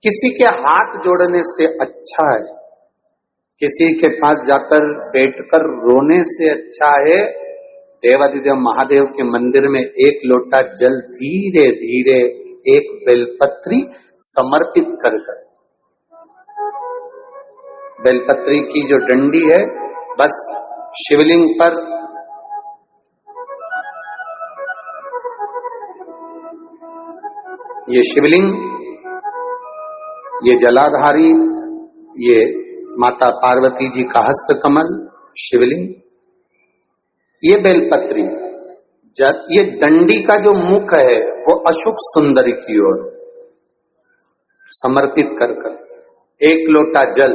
किसी के हाथ जोड़ने से अच्छा है, किसी के पास जाकर बैठकर रोने से अच्छा है देवाधिदेव महादेव के मंदिर में एक लोटा जल धीरे धीरे एक बेलपत्री समर्पित कर बेलपत्री की जो डंडी है बस शिवलिंग पर ये शिवलिंग, ये जलाधारी, ये माता पार्वती जी का हस्त कमल शिवलिंग, ये बेलपत्री, ये दंडी का जो मुख है वो अशुक सुंदरी की ओर समर्पित कर एक लोटा जल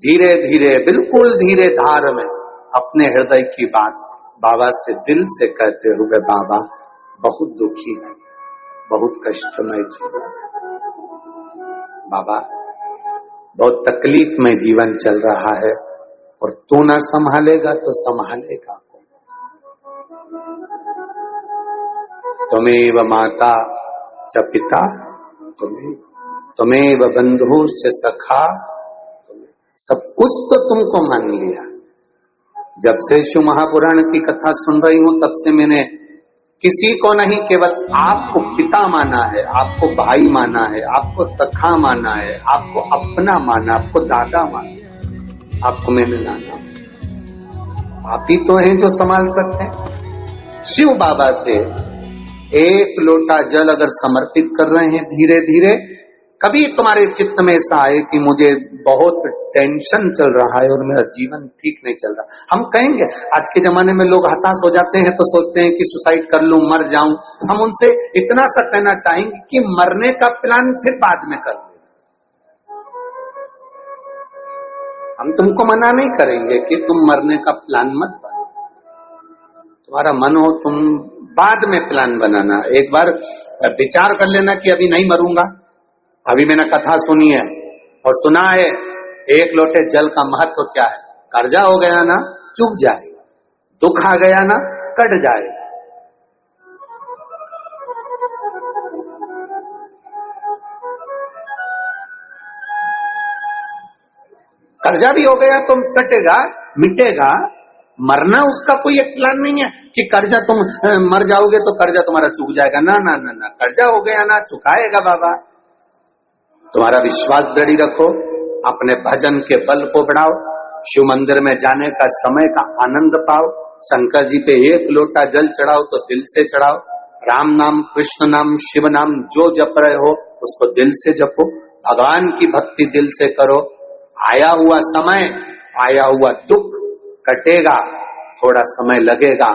धीरे धीरे बिल्कुल धीरे धार में अपने हृदय की बात बाबा से दिल से कहते हुए, बाबा बहुत दुखी है, बहुत कष्टमय जीवन, बाबा बहुत तकलीफ में जीवन चल रहा है और तू ना संभालेगा तो संभालेगा तुम्हें माता च पिता तुम्हें बंधु च सखा, सब कुछ तो तुमको मान लिया। जब से शिव महापुराण की कथा सुन रही हूं तब से मैंने किसी को नहीं केवल आपको पिता माना है, आपको भाई माना है, आपको सखा माना है, आपको अपना माना, आपको दादा माना, आपको मैंने जाना। आप ही तो हैं जो संभाल सकते हैं। शिव बाबा से एक लोटा जल अगर समर्पित कर रहे हैं धीरे धीरे, कभी तुम्हारे चित्त में ऐसा आए कि मुझे बहुत टेंशन चल रहा है और मेरा जीवन ठीक नहीं चल रहा, हम कहेंगे, आज के जमाने में लोग हताश हो जाते हैं तो सोचते हैं कि सुसाइड कर लूं, मर जाऊं। हम उनसे इतना सा कहना चाहेंगे कि मरने का प्लान फिर बाद में कर ले। हम तुमको मना नहीं करेंगे कि तुम मरने का प्लान मत बनाओ, तुम्हारा मन हो तुम बाद में प्लान बनाना। एक बार विचार कर लेना कि अभी नहीं मरूंगा। अभी मैंने कथा सुनी है और सुना है एक लोटे जल का महत्व क्या है। कर्जा हो गया ना चुक जाए, दुख आ गया ना कट जाए। कर्जा भी हो गया तो कटेगा, मिटेगा। मरना उसका कोई एक प्लान नहीं है कि कर्जा तुम मर जाओगे तो कर्जा तुम्हारा चुक जाएगा। ना ना ना ना, कर्जा हो गया ना चुकाएगा बाबा। तुम्हारा विश्वास दृढ़ रखो, अपने भजन के बल को बढ़ाओ, शिव मंदिर में जाने का समय का आनंद पाओ, शंकर जी पे एक लोटा जल चढ़ाओ तो दिल से चढ़ाओ। राम नाम, कृष्ण नाम, शिव नाम जो जप रहे हो उसको दिल से जपो, भगवान की भक्ति दिल से करो। आया हुआ समय, आया हुआ दुख कटेगा, थोड़ा समय लगेगा,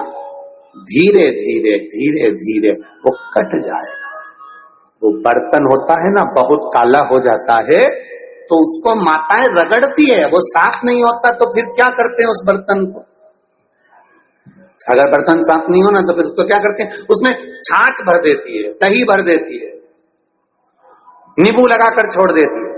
धीरे धीरे धीरे धीरे वो कट जाएगा। वो बर्तन होता है ना बहुत काला हो जाता है तो उसको माताएं रगड़ती है, वो साफ नहीं होता तो फिर क्या करते हैं उस बर्तन को। अगर बर्तन साफ नहीं हो ना तो फिर उसको क्या करते हैं, उसमें छाछ भर देती है, दही भर देती है, नींबू लगाकर छोड़ देती है,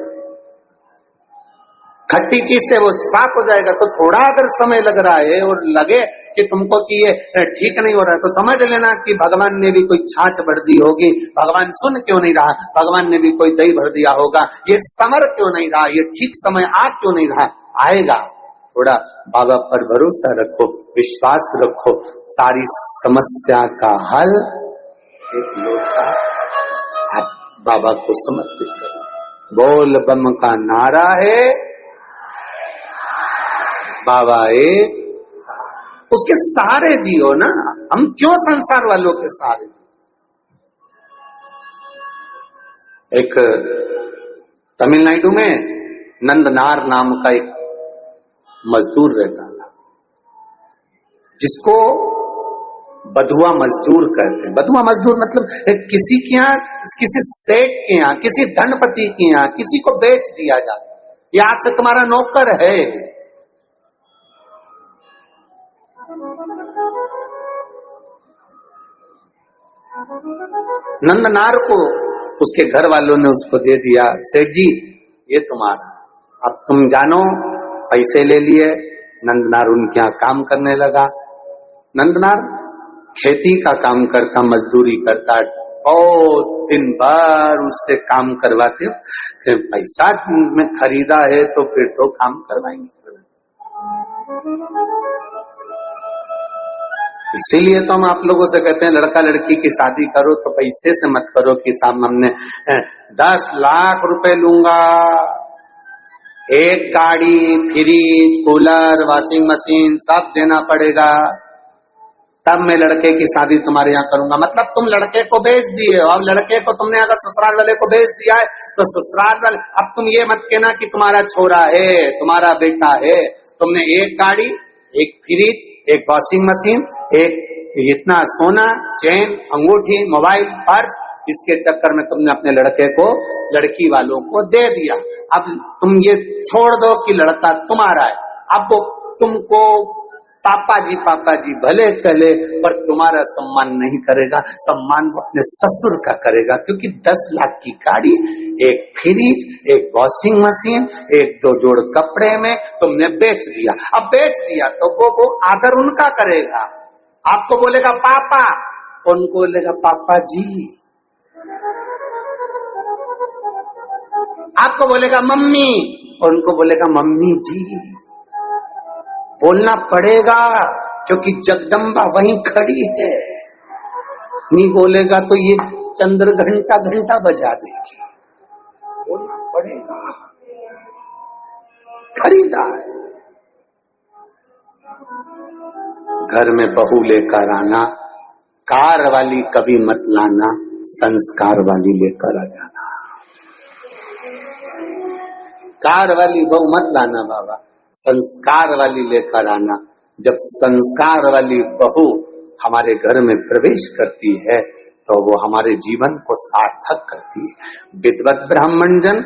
खट्टी चीज से वो साफ हो जाएगा। तो थोड़ा अगर समय लग रहा है और लगे कि तुमको कि ये ठीक नहीं हो रहा है तो समझ लेना कि भगवान ने भी कोई छाछ भर दी होगी, भगवान सुन क्यों नहीं रहा, भगवान ने भी कोई दही भर दिया होगा, ये समर क्यों नहीं रहा, ये ठीक समय आ क्यों नहीं रहा। आएगा, थोड़ा बाबा पर भरोसा रखो, विश्वास रखो, सारी समस्या का हल एक लोटा आप बाबा को समर्पित करो। बोल बम का नारा है, बाबा एक, उसके सहारे जियो ना। हम क्यों संसार वालों के सहारे। एक तमिलनाडु में नंदनार नाम का एक मजदूर रहता था जिसको बधुआ मजदूर कहते हैं। बधुआ मजदूर मतलब किसी के यहाँ, किसी सेठ के यहाँ, किसी धनपति के यहाँ किसी को बेच दिया जाता, ये आज से तुम्हारा नौकर है। नंदनार को उसके घर वालों ने उसको दे दिया, सेठ जी ये तुम्हारा, अब तुम जानो। पैसे ले लिए, नंदनार उनके यहाँ काम करने लगा। नंदनार खेती का काम करता, मजदूरी करता, बहुत दिन भर उससे काम करवाते हो, फिर पैसा में खरीदा है तो फिर तो काम करवाएंगे। इसीलिए तो हम आप लोगों से कहते हैं लड़का लड़की की शादी करो तो पैसे से मत करो कि साहब हमने 10 लाख रुपए लूंगा, एक गाड़ी, फ्रिज, कूलर, वॉशिंग मशीन सब देना पड़ेगा, तब मैं लड़के की शादी तुम्हारे यहाँ करूंगा। मतलब तुम लड़के को बेच दिए हो। अब लड़के को तुमने अगर ससुराल वाले को बेच दिया है तो ससुराल वाले, अब तुम ये मत कहना कि तुम्हारा छोरा है, तुम्हारा बेटा है। तुमने एक गाड़ी, एक फ्रिज, एक वॉशिंग मशीन, एक इतना सोना, चेन, अंगूठी, मोबाइल, पर्स, इसके चक्कर में तुमने अपने लड़के को लड़की वालों को दे दिया। अब तुम ये छोड़ दो कि लड़का तुम्हारा है। अब वो तुमको पापा जी भले कहले, पर तुम्हारा सम्मान नहीं करेगा, सम्मान वो अपने ससुर का करेगा। क्योंकि 10 लाख की गाड़ी, एक फ्रिज, एक वॉशिंग मशीन, एक 2 जोड़ कपड़े में तुमने बेच दिया। अब बेच दिया तो वो आदर उनका करेगा। आपको बोलेगा पापा, उनको बोलेगा पापा जी। आपको बोलेगा मम्मी, उनको बोलेगा मम्मी जी। बोलना पड़ेगा क्योंकि जगदम्बा वहीं खड़ी है। नहीं बोलेगा तो ये चंद्र घंटा घंटा बजा देगी। बोलना पड़ेगा, खरीदार। घर में बहू लेकर आना, कार वाली कभी मत लाना, संस्कार वाली लेकर आ जाना। कार वाली बहू मत लाना बाबा, संस्कार वाली लेकर आना। जब संस्कार वाली बहू हमारे घर में प्रवेश करती है तो वो हमारे जीवन को सार्थक करती है। विद्वत ब्राह्मण जन,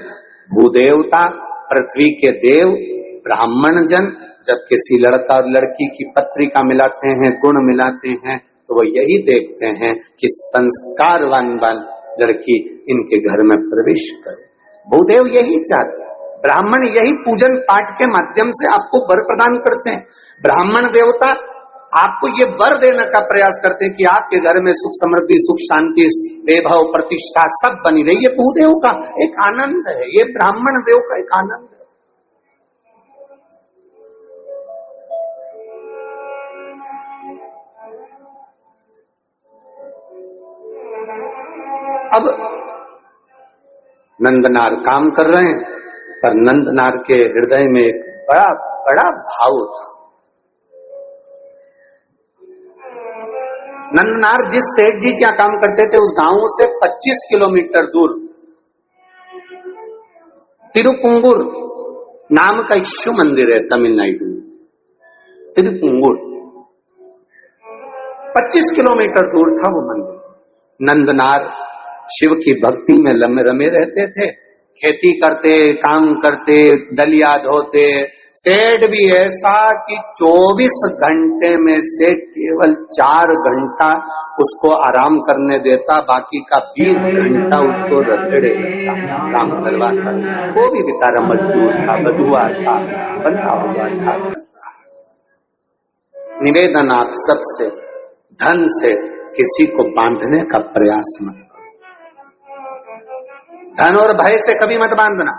भूदेवता, पृथ्वी के देव, ब्राह्मण जन जब किसी लड़का और लड़की की पत्रिका मिलाते हैं, गुण मिलाते हैं, तो वो यही देखते हैं कि संस्कारवान लड़की इनके घर में प्रवेश करे। भूदेव यही चाहते हैं, ब्राह्मण यही पूजन पाठ के माध्यम से आपको वर प्रदान करते हैं। ब्राह्मण देवता आपको ये वर देने का प्रयास करते हैं कि आपके घर में सुख समृद्धि, सुख शांति, वैभव, प्रतिष्ठा सब बनी रही। ये भूदेव का एक आनंद है, ये ब्राह्मण देव का एक आनंद है। अब नंदनार काम कर रहे हैं, पर नंदनार के हृदय में एक बड़ा बड़ा भाव था। नंदनार जिस सेठ जी क्या काम करते थे, उस गांव से 25 किलोमीटर दूर तिरुपुंगुर नाम का एक शिव मंदिर है तमिलनाडु में। तिरुपुंगुर 25 किलोमीटर दूर था वो मंदिर। नंदनार शिव की भक्ति में रमे रहते थे, खेती करते, काम करते, दलिया धोते। सेठ भी ऐसा कि 24 घंटे में से केवल 4 घंटा उसको आराम करने देता, बाकी का 20 घंटा उसको रथड़े लगता, काम करवाता। वो भी बेचारा मजदूर था, बधुआ था, बंधा हुआ था। निवेदन आप सबसे, धन से किसी को बांधने का प्रयास मत, धन और भय से कभी मत बांधना।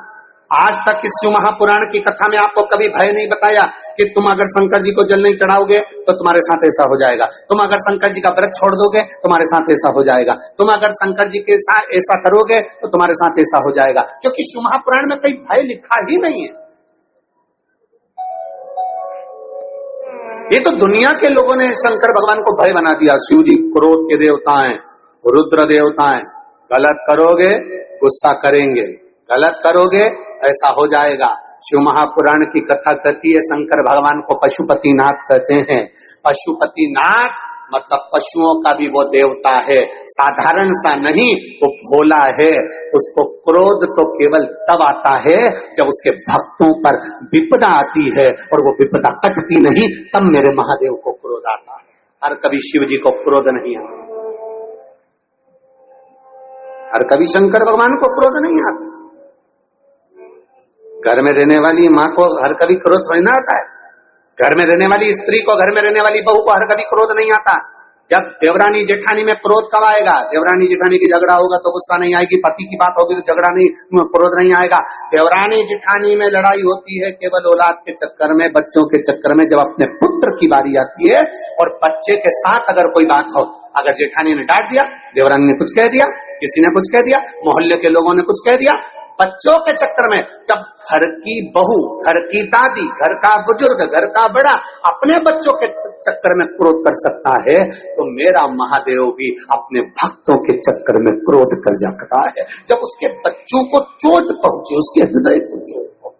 आज तक इस शिव महापुराण की कथा में आपको कभी भय नहीं बताया कि तुम अगर शंकर जी को जल नहीं चढ़ाओगे तो तुम्हारे साथ ऐसा हो जाएगा, तुम अगर शंकर जी का व्रत छोड़ दोगे तुम्हारे साथ ऐसा हो जाएगा, तुम अगर शंकर जी के साथ ऐसा करोगे तो तुम्हारे साथ ऐसा हो जाएगा। क्योंकि शिव महापुराण में कोई भय लिखा ही नहीं है। ये तो दुनिया के लोगों ने शंकर भगवान को भय बना दिया। शिव जी क्रोध के देवता हैं, रुद्र देवता हैं, गलत करोगे गुस्सा करेंगे, गलत करोगे ऐसा हो जाएगा। शिव महापुराण की कथा कहती है शंकर भगवान को पशुपतिनाथ कहते हैं। पशुपतिनाथ मतलब पशुओं का भी वो देवता है, साधारण सा नहीं, वो भोला है। उसको क्रोध तो केवल तब आता है जब उसके भक्तों पर विपदा आती है, और वो विपदा कटती नहीं तब मेरे महादेव को क्रोध आता है। हर कभी शिव जी को क्रोध नहीं आता, हर कभी शंकर भगवान को क्रोध नहीं आता। घर में रहने वाली माँ को हर कभी क्रोध थोड़ी ना आता है, घर में रहने वाली स्त्री को, घर में रहने वाली बहू को हर कभी क्रोध नहीं आता। जब देवरानी जेठानी में क्रोध कब आएगा? देवरानी जेठानी की झगड़ा होगा तो गुस्सा नहीं आएगी, पति की बात होगी तो झगड़ा नहीं, क्रोध नहीं आएगा। देवरानी जेठानी में लड़ाई होती है केवल औलाद के चक्कर में, बच्चों के चक्कर में। जब अपने पुत्र की बारी आती है और बच्चे के साथ अगर कोई बात हो, अगर जेठानी ने डांट दिया, देवरानी ने कुछ कह दिया, किसी ने कुछ कह दिया, मोहल्ले के लोगों ने कुछ कह दिया, बच्चों के चक्कर में, जब घर की बहू, घर की दादी, घर का बुजुर्ग, घर का बड़ा अपने बच्चों के चक्कर में क्रोध कर सकता है, तो मेरा महादेव भी अपने भक्तों के चक्कर में क्रोध कर सकता है। जब उसके बच्चों को चोट पहुंचे, उसके हृदय को चोट पहुंचे।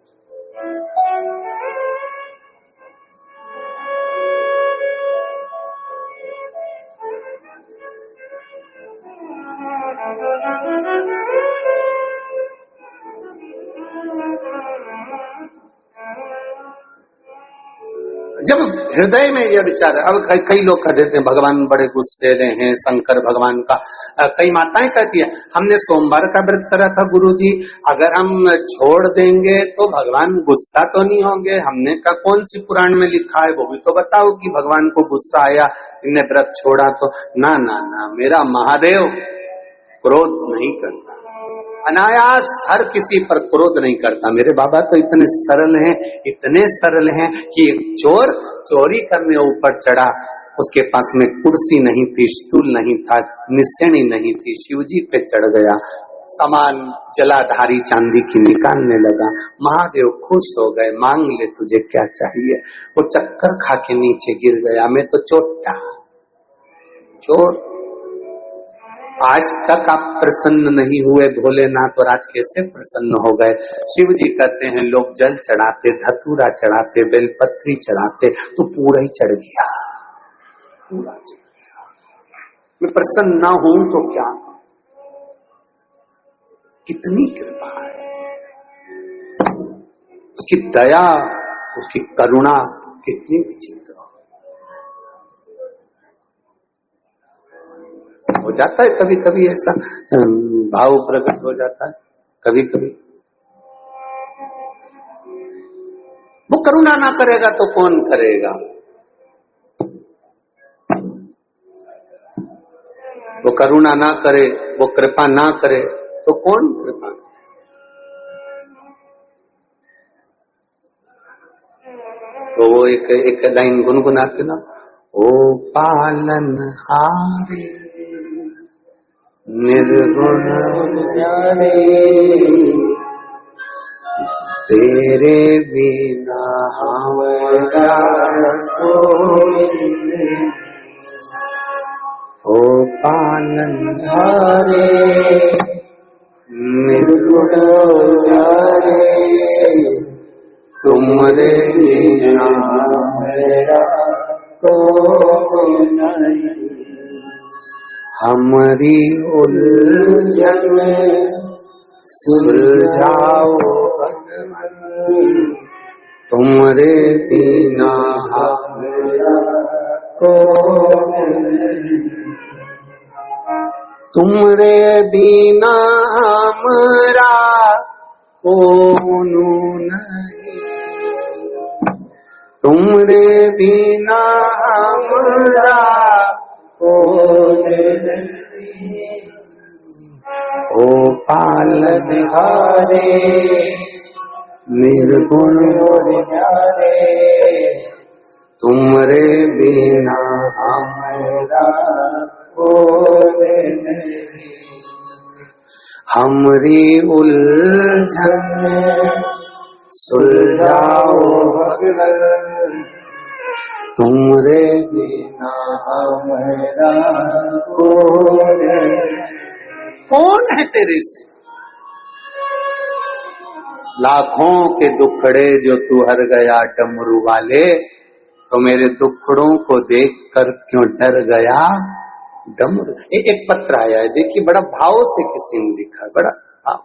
जब हृदय में यह विचार, अब कई लोग कह देते हैं भगवान बड़े गुस्सेले हैं, शंकर भगवान का, कई माताएं कहती है हमने सोमवार का व्रत करा था गुरुजी, अगर हम छोड़ देंगे तो भगवान गुस्सा तो नहीं होंगे? हमने कहा कौन सी पुराण में लिखा है, वो भी तो बताओ कि भगवान को गुस्सा आया, इन्हें व्रत छोड़ा तो। ना ना ना, मेरा महादेव क्रोध नहीं करता, अनायास हर किसी पर क्रोध नहीं करता। मेरे बाबा तो इतने सरल हैं, इतने सरल हैं कि एक चोर चोरी करने ऊपर चढ़ा, उसके पास में कुर्सी नहीं थी, स्टूल नहीं था, निशानी नहीं थी, शिवजी पे चढ़ गया, सामान जलाधारी चांदी की निकालने लगा। महादेव खुश हो गए, मांग ले तुझे क्या चाहिए। वो चक्कर खा के नीचे गिर गया, मैं तो चोटा चोर। आज तक आप प्रसन्न नहीं हुए भोलेनाथ, और आज कैसे प्रसन्न हो गए? शिव जी कहते हैं लोग जल चढ़ाते, धतूरा चढ़ाते, बेलपत्री चढ़ाते, तो पूरा ही चढ़ गया, पूरा चढ़ गया। मैं प्रसन्न ना हूं तो क्या? कितनी कृपा है, उसकी दया, उसकी करुणा कितनी विचित्र हो जाता है। कभी कभी ऐसा भाव प्रकट हो जाता है, कभी कभी। वो करुणा ना करेगा तो कौन करेगा? वो करुणा ना करे, वो कृपा ना करे तो कौन कृपा? तो वो एक लाइन गुनगुनाते ना, ओ पालन हारे निर्गुण जाने, तेरे बिना हमारा कोई नहीं। ओ पालन हारे निर्गुण जाने, तुमरे बिना मेरा कोई नहीं। हमारी उलझन में सुलझाओ भगवान, तुमरे बिना हमारा कोई नहीं। तुमरे बिना हमारा कोई नहीं, तुमरे बिना हमारा ओ पालनहारे निर्गुण न्यारे, तुमरे बिना हमारा कोई नहीं। हमरी उलझन सुलझाओ भगवान, तुमरे बिना हमारा कौन है तेरे से? लाखों के दुखड़े जो तू हर गया डमरू वाले, तो मेरे दुखड़ों को देखकर क्यों डर गया डमरू। एक पत्र आया है, देखिए बड़ा भाव से किसी ने लिखा, बड़ा भाव।